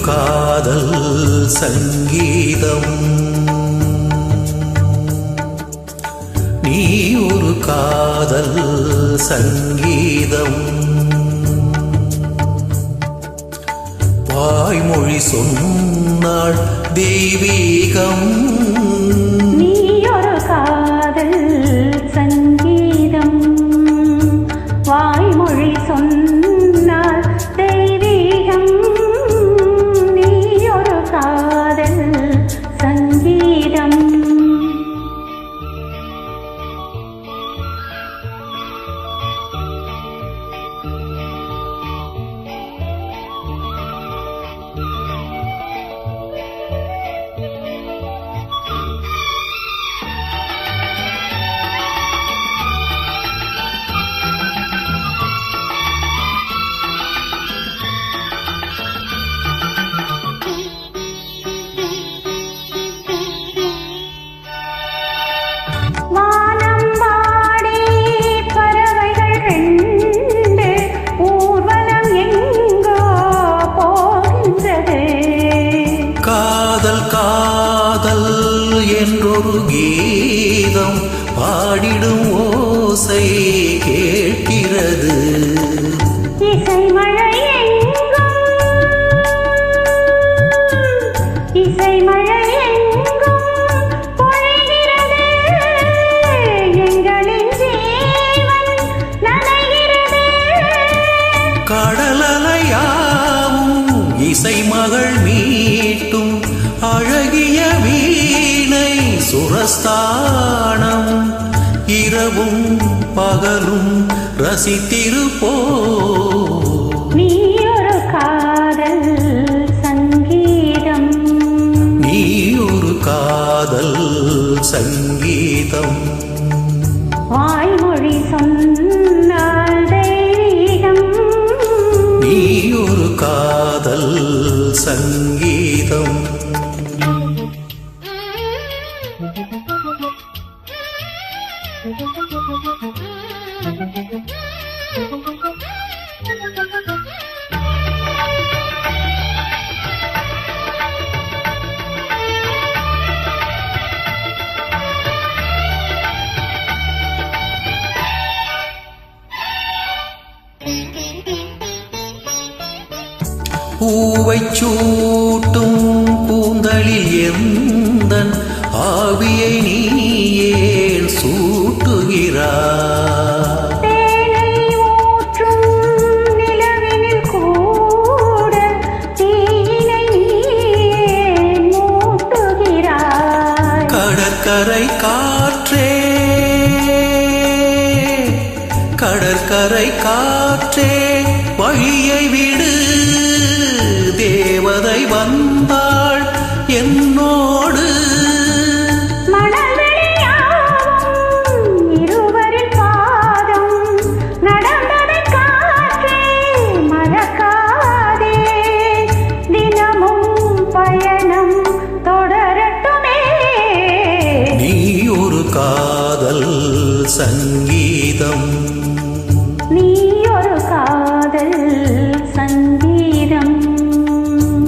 காதல் சங்கீதம் நீ ஒரு காதல் சங்கீதம் வாய்மொழி சொன்னாள் தெய்வீகம் நீ ஒரு காதல் சங்கீதம் வாய்மொழி சொன்னாள் தெய்வீகம் நீ ஒரு காதல் சங்கீதம் என்றொரு கீதம் பாடிடும் ஓசை கேட்கிறது இசைமழை எங்கும் பொழிகிறது எங்களின் ஜீவன் நனைகிறது கடலலையாவும் இசைமகள் மீட்டும் அழகிய வீணை சுரஸ்தானம் இரவும் பகலும் ரசித்திருப்போ நீ ஒரு காதல் சங்கீதம் நீ ஒரு காதல் சங்கீதம் வாய்மொழி சொன்னால் தெய்வீகம் நீ ஒரு காதல் சங்கீதம் பூவைச் சூட்டும் பூந்தளில் எந்தன் ஆவியை நீ ஏன் சூட்டுகிறாய் தேனை ஊற்றும் நிலவினில் கூட தீயினை நீ ஏன் மூட்டுகிறாய் கடற்கரை காற்றே வழியை விடு தேவதை வந்தாள் என்னோடு இருவரின் பாதம் நடந்ததை காற்றே மறக்காதே தினமும் பயணம் தொடரட்டுமே நீ ஒரு காதல் சங்கீதம் நீ ஒரு காதல் சங்கீதம்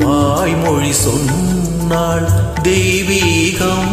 வாய்மொழி சொன்னாள் தெய்வீகம்